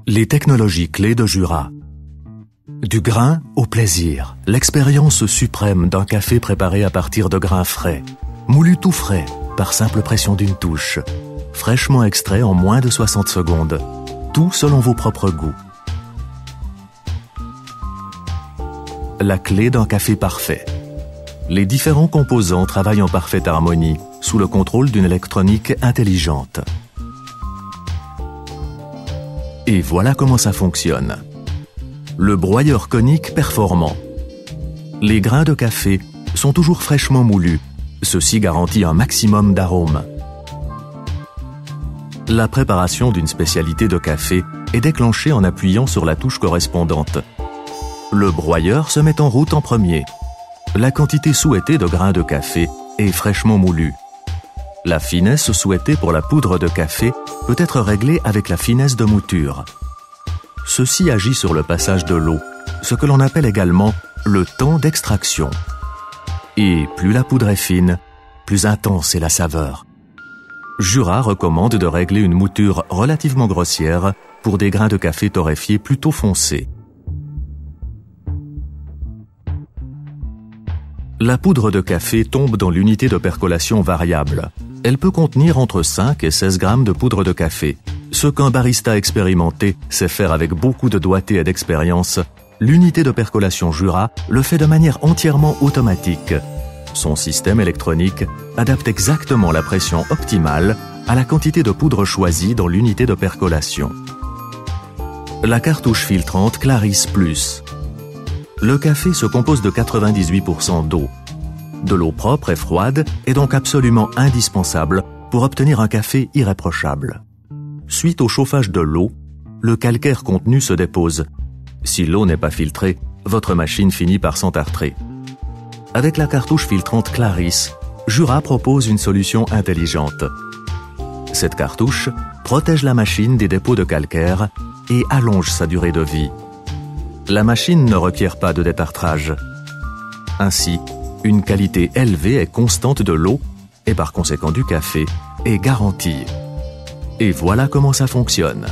Les technologies clés de Jura. Du grain au plaisir, l'expérience suprême d'un café préparé à partir de grains frais, moulu tout frais par simple pression d'une touche, fraîchement extrait en moins de 60 secondes, tout selon vos propres goûts. La clé d'un café parfait. Les différents composants travaillent en parfaite harmonie, sous le contrôle d'une électronique intelligente. Et voilà comment ça fonctionne. Le broyeur conique performant. Les grains de café sont toujours fraîchement moulus. Ceci garantit un maximum d'arômes. La préparation d'une spécialité de café est déclenchée en appuyant sur la touche correspondante. Le broyeur se met en route en premier. La quantité souhaitée de grains de café est fraîchement moulue. La finesse souhaitée pour la poudre de café peut être réglée avec la finesse de mouture. Ceci agit sur le passage de l'eau, ce que l'on appelle également le temps d'extraction. Et plus la poudre est fine, plus intense est la saveur. Jura recommande de régler une mouture relativement grossière pour des grains de café torréfiés plutôt foncés. La poudre de café tombe dans l'unité de percolation variable. Elle peut contenir entre 5 et 16 grammes de poudre de café. Ce qu'un barista expérimenté sait faire avec beaucoup de doigté et d'expérience, l'unité de percolation Jura le fait de manière entièrement automatique. Son système électronique adapte exactement la pression optimale à la quantité de poudre choisie dans l'unité de percolation. La cartouche filtrante Clarisse Plus. Le café se compose de 98% d'eau. De l'eau propre et froide est donc absolument indispensable pour obtenir un café irréprochable. Suite au chauffage de l'eau, le calcaire contenu se dépose. Si l'eau n'est pas filtrée, votre machine finit par s'entartrer. Avec la cartouche filtrante Clarisse, Jura propose une solution intelligente. Cette cartouche protège la machine des dépôts de calcaire et allonge sa durée de vie. La machine ne requiert pas de détartrage. Ainsi, une qualité élevée et constante de l'eau, et par conséquent du café, est garantie. Et voilà comment ça fonctionne.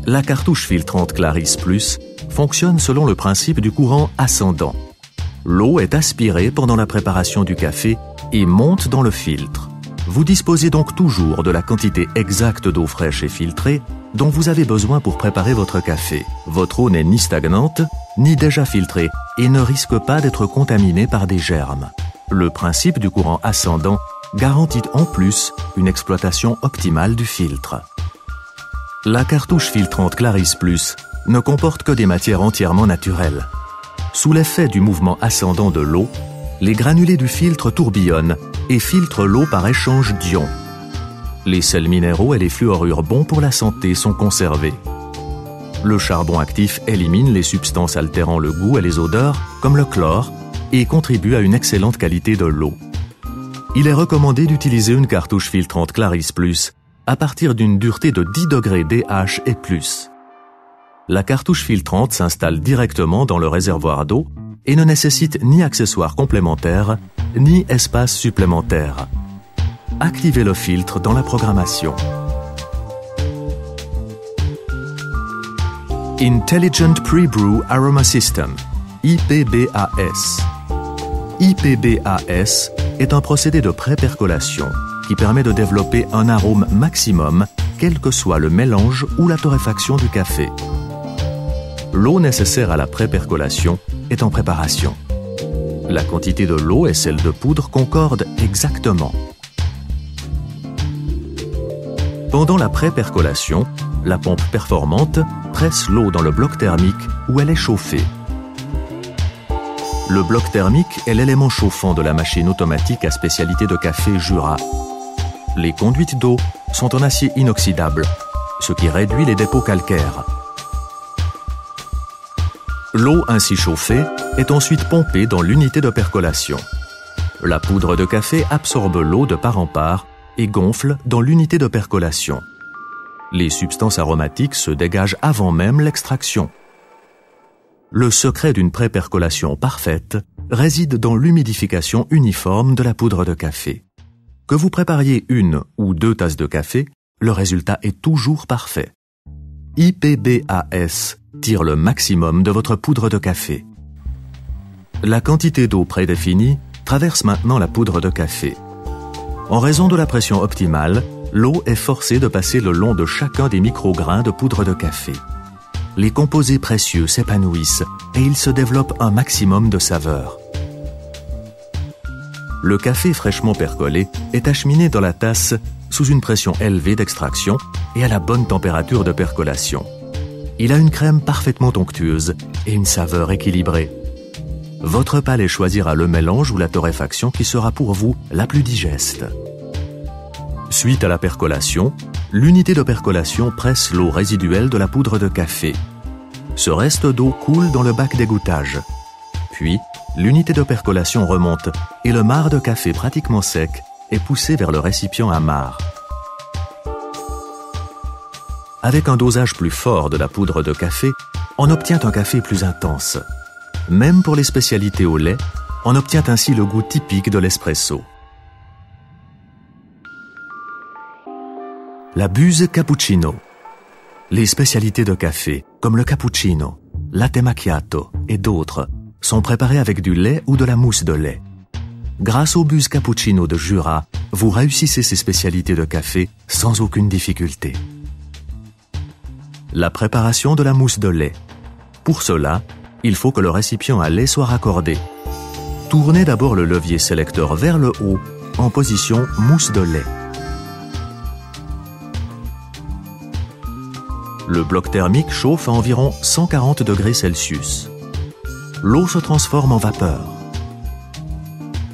La cartouche filtrante Clarisse Plus fonctionne selon le principe du courant ascendant. L'eau est aspirée pendant la préparation du café et monte dans le filtre. Vous disposez donc toujours de la quantité exacte d'eau fraîche et filtrée dont vous avez besoin pour préparer votre café. Votre eau n'est ni stagnante, ni déjà filtrée et ne risque pas d'être contaminée par des germes. Le principe du courant ascendant garantit en plus une exploitation optimale du filtre. La cartouche filtrante Clarisse Plus ne comporte que des matières entièrement naturelles. Sous l'effet du mouvement ascendant de l'eau, les granulés du filtre tourbillonnent et filtrent l'eau par échange d'ions. Les sels minéraux et les fluorures bons pour la santé sont conservés. Le charbon actif élimine les substances altérant le goût et les odeurs, comme le chlore, et contribue à une excellente qualité de l'eau. Il est recommandé d'utiliser une cartouche filtrante Clarisse Plus à partir d'une dureté de 10 degrés DH et plus. La cartouche filtrante s'installe directement dans le réservoir d'eau et ne nécessite ni accessoires complémentaires, ni espace supplémentaire. Activez le filtre dans la programmation. Intelligent Pre-Brew Aroma System, IPBAS. IPBAS est un procédé de pré-percolation qui permet de développer un arôme maximum, quel que soit le mélange ou la torréfaction du café. L'eau nécessaire à la pré-percolation est en préparation. La quantité de l'eau et celle de poudre concordent exactement. Pendant la pré-percolation, la pompe performante presse l'eau dans le bloc thermique où elle est chauffée. Le bloc thermique est l'élément chauffant de la machine automatique à spécialité de café Jura. Les conduites d'eau sont en acier inoxydable, ce qui réduit les dépôts calcaires. L'eau ainsi chauffée est ensuite pompée dans l'unité de percolation. La poudre de café absorbe l'eau de part en part et gonfle dans l'unité de percolation. Les substances aromatiques se dégagent avant même l'extraction. Le secret d'une pré-percolation parfaite réside dans l'humidification uniforme de la poudre de café. Que vous prépariez 1 ou 2 tasses de café, le résultat est toujours parfait. IPBAS tire le maximum de votre poudre de café. La quantité d'eau prédéfinie traverse maintenant la poudre de café. En raison de la pression optimale, l'eau est forcée de passer le long de chacun des micrograins de poudre de café. Les composés précieux s'épanouissent et il se développe un maximum de saveur. Le café fraîchement percolé est acheminé dans la tasse sous une pression élevée d'extraction et à la bonne température de percolation. Il a une crème parfaitement onctueuse et une saveur équilibrée. Votre palais choisira le mélange ou la torréfaction qui sera pour vous la plus digeste. Suite à la percolation, l'unité de percolation presse l'eau résiduelle de la poudre de café. Ce reste d'eau coule dans le bac d'égouttage. Puis, l'unité de percolation remonte et le marc de café pratiquement sec est poussé vers le récipient à marc. Avec un dosage plus fort de la poudre de café, on obtient un café plus intense. Même pour les spécialités au lait, on obtient ainsi le goût typique de l'espresso. La buse cappuccino. Les spécialités de café, comme le cappuccino, latte macchiato et d'autres, sont préparées avec du lait ou de la mousse de lait. Grâce aux buses cappuccino de Jura, vous réussissez ces spécialités de café sans aucune difficulté. La préparation de la mousse de lait. Pour cela, il faut que le récipient à lait soit raccordé. Tournez d'abord le levier sélecteur vers le haut en position mousse de lait. Le bloc thermique chauffe à environ 140 degrés Celsius. L'eau se transforme en vapeur.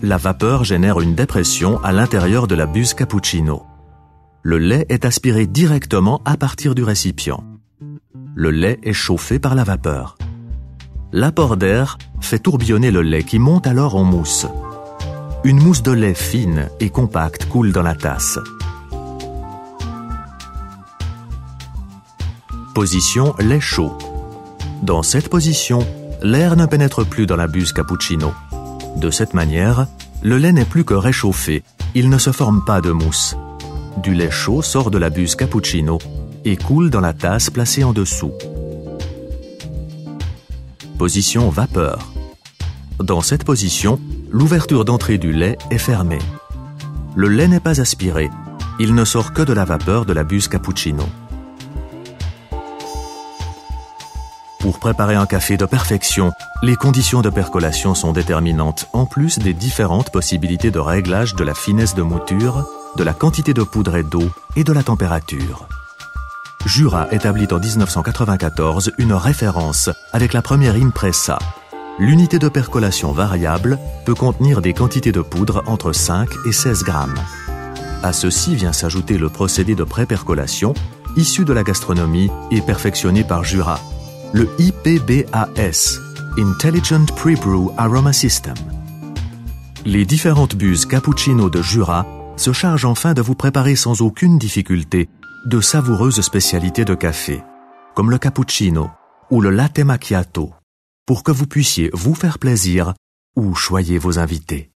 La vapeur génère une dépression à l'intérieur de la buse cappuccino. Le lait est aspiré directement à partir du récipient. Le lait est chauffé par la vapeur. L'apport d'air fait tourbillonner le lait qui monte alors en mousse. Une mousse de lait fine et compacte coule dans la tasse. Position lait chaud. Dans cette position, l'air ne pénètre plus dans la buse cappuccino. De cette manière, le lait n'est plus que réchauffé, il ne se forme pas de mousse. Du lait chaud sort de la buse cappuccino et coule dans la tasse placée en dessous. Position vapeur. Dans cette position, l'ouverture d'entrée du lait est fermée. Le lait n'est pas aspiré, il ne sort que de la vapeur de la buse cappuccino. Pour préparer un café de perfection, les conditions de percolation sont déterminantes, en plus des différentes possibilités de réglage de la finesse de mouture, de la quantité de poudre et d'eau et de la température. Jura établit en 1994 une référence avec la première impressa. L'unité de percolation variable peut contenir des quantités de poudre entre 5 et 16 grammes. À ceci vient s'ajouter le procédé de pré-percolation, issu de la gastronomie et perfectionné par Jura, le IPBAS, Intelligent Pre-Brew Aroma System. Les différentes buses cappuccino de Jura se chargent enfin de vous préparer sans aucune difficulté de savoureuses spécialités de café, comme le cappuccino ou le latte macchiato, pour que vous puissiez vous faire plaisir ou choyer vos invités.